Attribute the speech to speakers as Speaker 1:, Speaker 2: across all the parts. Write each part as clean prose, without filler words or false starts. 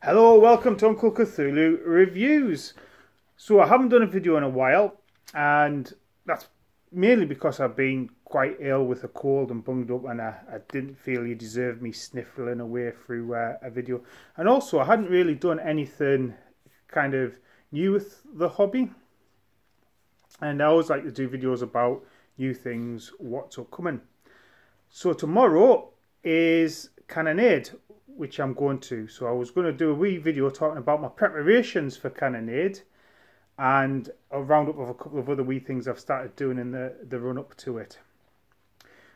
Speaker 1: Hello, welcome to Uncle Cthulhu Reviews. So I haven't done a video in a while, and that's mainly because I've been quite ill with a cold and bunged up, and I didn't feel you deserved me sniffling away through a video. And also I hadn't really done anything kind of new with the hobby, and I always like to do videos about new things, what's upcoming. So tomorrow is Cannonade, which I'm going to. So I was going to do a wee video talking about my preparations for Cannonade, and a roundup of a couple of other wee things I've started doing in the run up to it.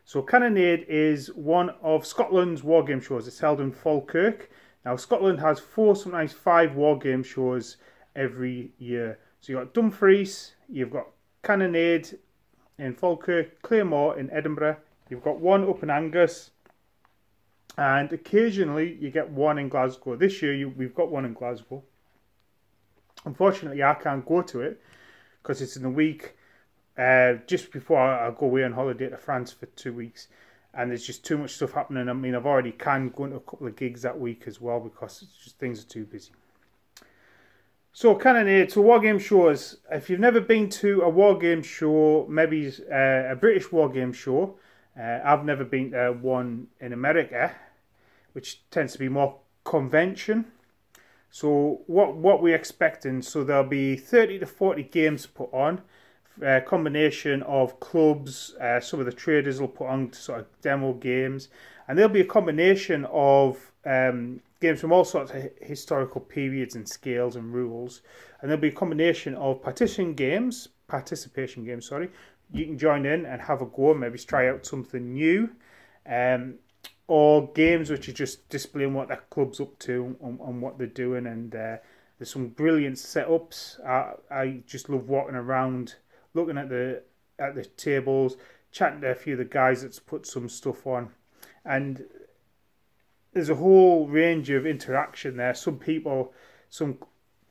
Speaker 1: So Cannonade is one of Scotland's wargame shows. It's held in Falkirk. Now Scotland has 4, sometimes 5 wargame shows every year. So you've got Dumfries, you've got Cannonade in Falkirk, Claremore in Edinburgh, you've got one up in Angus, and occasionally you get one in Glasgow. This year we've got one in Glasgow. Unfortunately, I can't go to it because it's in the week just before I go away on holiday to France for 2 weeks, and there's just too much stuff happening. I mean, I've already canned going to a couple of gigs that week as well because it's just things are too busy. So Cannonade, so wargame shows. If you've never been to a wargame show, maybe a British wargame show, I've never been to one in America, which tends to be more convention. So what we're expecting, so there'll be 30 to 40 games put on, a combination of clubs, some of the traders will put on sort of demo games, and there'll be a combination of games from all sorts of historical periods and scales and rules, and there'll be a combination of participation games, sorry. You can join in and have a go, maybe try out something new, or games which are just displaying what that club's up to and what they're doing. And there's some brilliant setups. I just love walking around, looking at the tables, chatting to a few of the guys that's put some stuff on, and there's a whole range of interaction there. Some people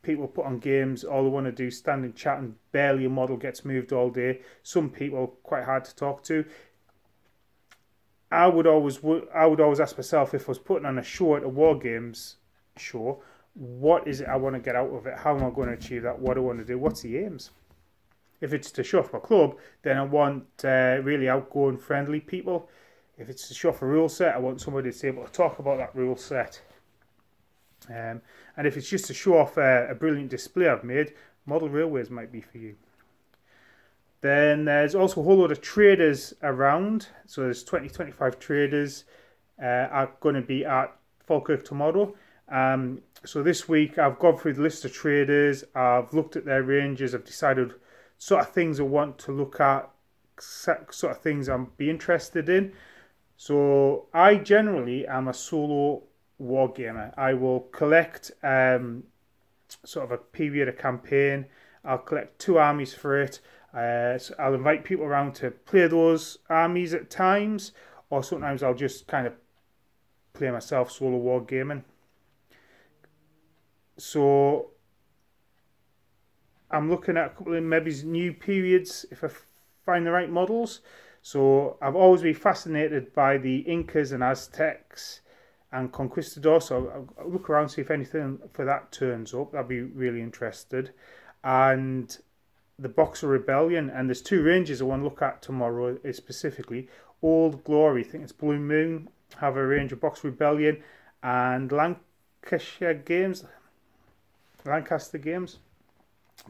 Speaker 1: put on games, all they want to do is stand and chat, and barely a model gets moved all day. Some people quite hard to talk to. I would always ask myself, if I was putting on a show at a Wargames show, what is it I want to get out of it? How am I going to achieve that? What do I want to do? What's the aims? If it's to show off my club, then I want really outgoing, friendly people. If it's to show off a rule set, I want somebody that's able to talk about that rule set. And if it's just to show off a brilliant display I've made, model railways might be for you. Then there's also a whole lot of traders around. So there's 20-25 traders are going to be at Falkirk tomorrow. So this week I've gone through the list of traders, I've looked at their ranges, I've decided sort of things I want to look at, sort of things I'll be interested in. So I generally am a solo wargamer. I will collect sort of a period, a campaign. I'll collect 2 armies for it. So I'll invite people around to play those armies at times, or sometimes I'll just kind of play myself solo wargaming. So I'm looking at a couple of maybe new periods if I find the right models. So I've always been fascinated by the Incas and Aztecs and Conquistadors, so I'll look around, see if anything for that turns up. I'll be really interested. And the Boxer Rebellion, and there's 2 ranges I want to look at tomorrow specifically. Old Glory, I think it's Blue Moon, have a range of Boxer Rebellion, and Lancaster Games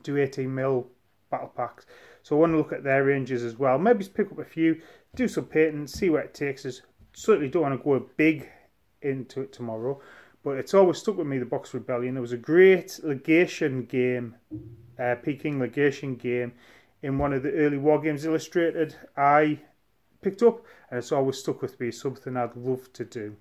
Speaker 1: do 18mm battle packs. So I want to look at their ranges as well. Maybe pick up a few, do some painting, see where it takes us. Certainly don't want to go big into it tomorrow, but it's always stuck with me, the Boxer Rebellion. There was a great legation game, Peking legation game, in one of the early Wargames Illustrated I picked up, and it's always stuck with me, something I'd love to do.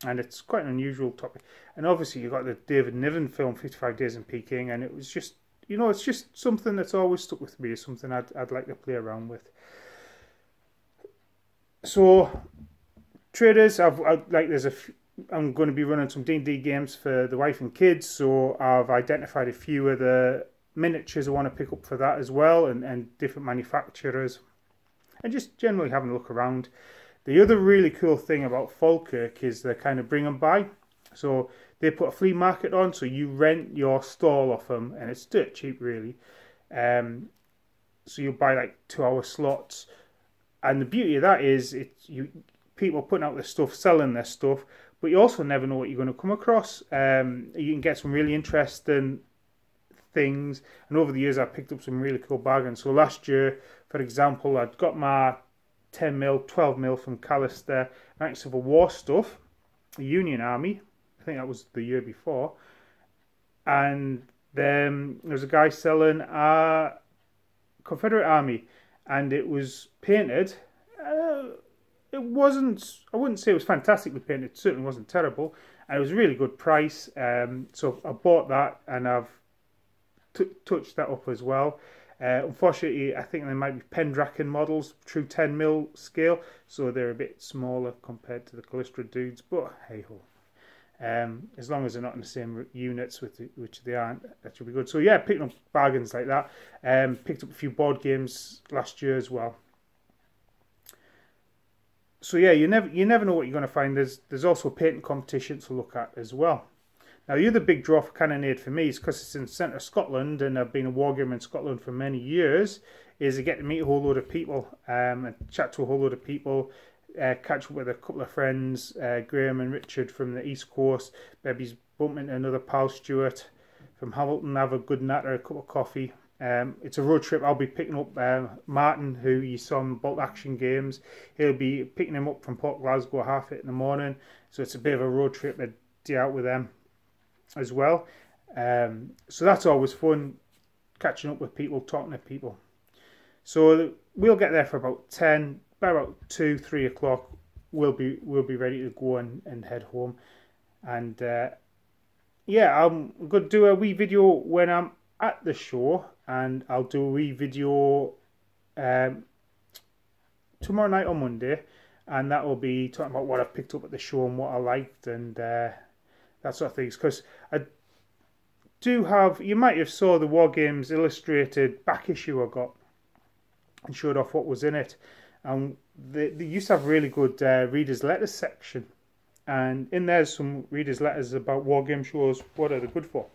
Speaker 1: And it's quite an unusual topic. And obviously you've got the David Niven film, 55 Days in Peking, and it was just, you know, it's just something that's always stuck with me, something I'd like to play around with. So traders, I'm going to be running some D&D games for the wife and kids, so I've identified a few of the miniatures I want to pick up for that as well, and different manufacturers, and just generally having a look around. The other really cool thing about Falkirk is the kind of bring and buy. So they put a flea market on, so you rent your stall off them, and it's dirt cheap really. So you buy like 2-hour slots, and the beauty of that is people putting out their stuff, selling their stuff, but you also never know what you're going to come across. You can get some really interesting things, and over the years I've picked up some really cool bargains. So last year, for example, I'd got my 10mm, 12mm from Callister, Knights of the War stuff, the Union Army. I think that was the year before. And then there was a guy selling a Confederate Army, and it was painted. It wasn't, I wouldn't say it was fantastically painted, it certainly wasn't terrible, and it was a really good price. So I bought that, and I've touched that up as well. Unfortunately, I think they might be Pendraken models, true 10mm scale, so they're a bit smaller compared to the Callister dudes, but hey ho. As long as they're not in the same units, which they aren't, that should be good. So yeah, picking up bargains like that. Picked up a few board games last year as well. So yeah, you never know what you're going to find. There's also a painting competition to look at as well. Now the other big draw for Cannonade for me is because it's in centre Scotland, and I've been a wargamer in Scotland for many years, is I get to meet a whole load of people and chat to a whole load of people. Catch up with a couple of friends, Graham and Richard from the East Coast. Maybe bump into another pal, Stuart from Hamilton, have a good natter, a cup of coffee. It's a road trip. I'll be picking up Martin, who you saw in Bolt Action Games. He'll be picking him up from Port Glasgow 8:30 in the morning. So it's a bit of a road trip, a day out with them as well. So that's always fun, catching up with people, talking to people. So we'll get there for about 10. By about 2-3 o'clock, we'll be ready to go and head home. And yeah, I'm going to do a wee video when I'm at the show, and I'll do a wee video tomorrow night on Monday, and that will be talking about what I've picked up at the show and what I liked and that sort of things. Because I do have, you might have saw the Wargames Illustrated back issue I got and showed off what was in it. They used to have really good readers' letters section, and in there's some readers' letters about Wargame Shows, what are they good for.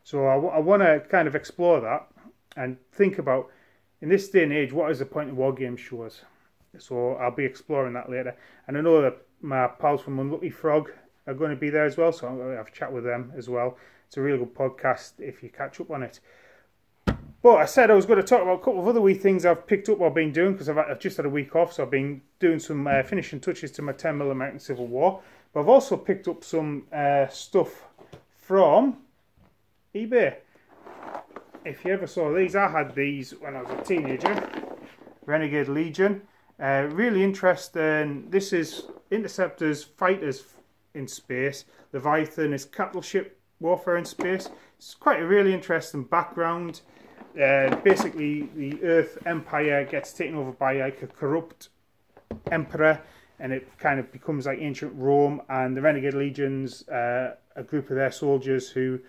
Speaker 1: So I want to kind of explore that and think about, in this day and age, what is the point of Wargame Shows. So I'll be exploring that later, and I know that my pals from Unlucky Frog are going to be there as well, so I'm going to have a chat with them as well. It's a really good podcast if you catch up on it. But I said I was going to talk about a couple of other wee things I've picked up while I've been doing, because I've just had a week off, so I've been doing some finishing touches to my 10mm American Civil War. But I've also picked up some stuff from eBay. If you ever saw these, I had these when I was a teenager. Renegade Legion. Really interesting. This is Interceptors, Fighters in space. Leviathan is capital ship warfare in space. It's quite a really interesting background. Basically, the Earth Empire gets taken over by like a corrupt emperor, and it kind of becomes like ancient Rome, and the Renegade Legions, a group of their soldiers who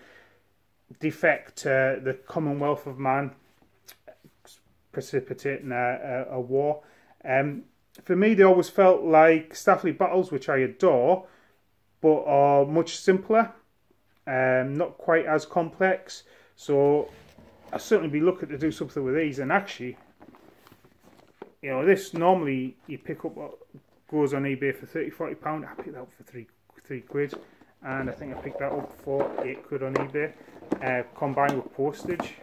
Speaker 1: defect to the Commonwealth of Man, precipitating a war. For me, they always felt like Starfleet battles, which I adore, but are much simpler, not quite as complex. So I'll certainly be looking to do something with these. And actually, you know, this normally you pick up what goes on eBay for £30-40. I picked that up for three quid, and I think I picked that up for £8 on eBay, combined with postage,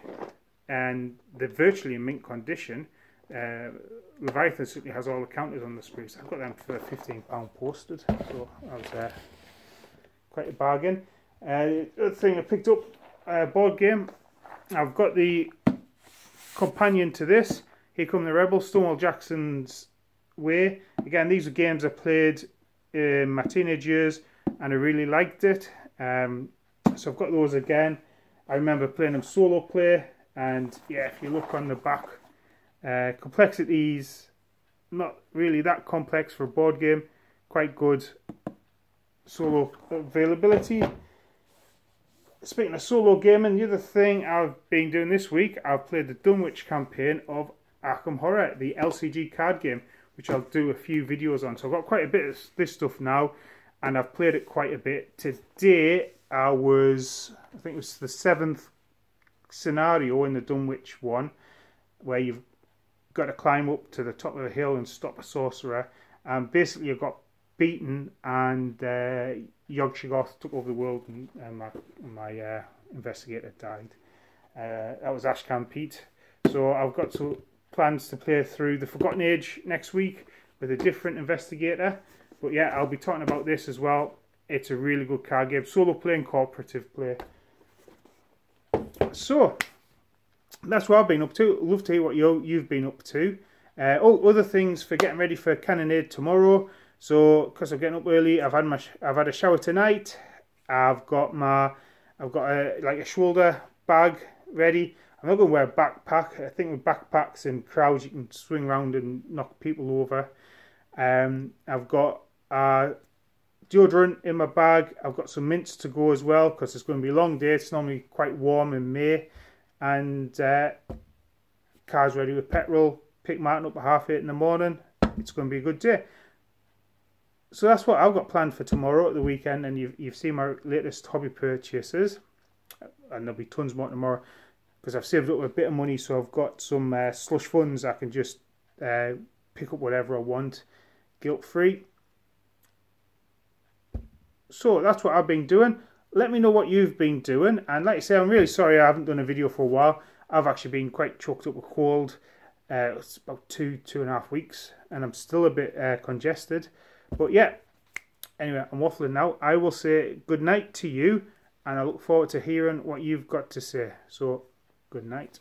Speaker 1: and they're virtually in mint condition. Leviathan certainly has all the counters on the screws. I got them for £15 posted, so that was quite a bargain. The other thing I picked up, board game. I've got the companion to this, Here Come the Rebels, Stonewall Jackson's Way. Again, these are games I played in my teenage years, and I really liked it. So I've got those again. I remember playing them solo play, and yeah, if you look on the back, complexity's not really that complex for a board game. Quite good solo availability. Speaking of solo gaming, the other thing I've been doing this week, I've played the Dunwich campaign of Arkham Horror, the LCG card game, which I'll do a few videos on. So I've got quite a bit of this stuff now, and I've played it quite a bit. Today I think it was the 7th scenario in the Dunwich one, where you've got to climb up to the top of a hill and stop a sorcerer. And basically you got beaten, and Yogg-Shoggoth took over the world, and my investigator died. That was Ashcan Pete. So I've got plans to play through the Forgotten Age next week with a different investigator. But yeah, I'll be talking about this as well. It's a really good card game. Solo play and cooperative play. So that's what I've been up to. Love to hear what you've been up to. Other things for getting ready for Cannonade tomorrow. So because I'm getting up early, I've had a shower tonight. I've got a shoulder bag ready. I'm not going to wear a backpack. I think with backpacks and crowds you can swing around and knock people over. I've got deodorant in my bag. I've got some mints to go as well, because it's going to be a long day. It's normally quite warm in May. And car's ready with petrol. Pick Martin up at 8:30 in the morning. It's going to be a good day. So that's what I've got planned for tomorrow at the weekend. And you've seen my latest hobby purchases, and there'll be tons more tomorrow, because I've saved up a bit of money. So I've got some slush funds. I can just pick up whatever I want, guilt free. So that's what I've been doing. Let me know what you've been doing. And like I say, I'm really sorry I haven't done a video for a while. I've actually been quite choked up with cold. It's about 2.5 weeks, and I'm still a bit congested. But yeah, anyway, I'm waffling now. I will say good night to you, and I look forward to hearing what you've got to say. So, good night.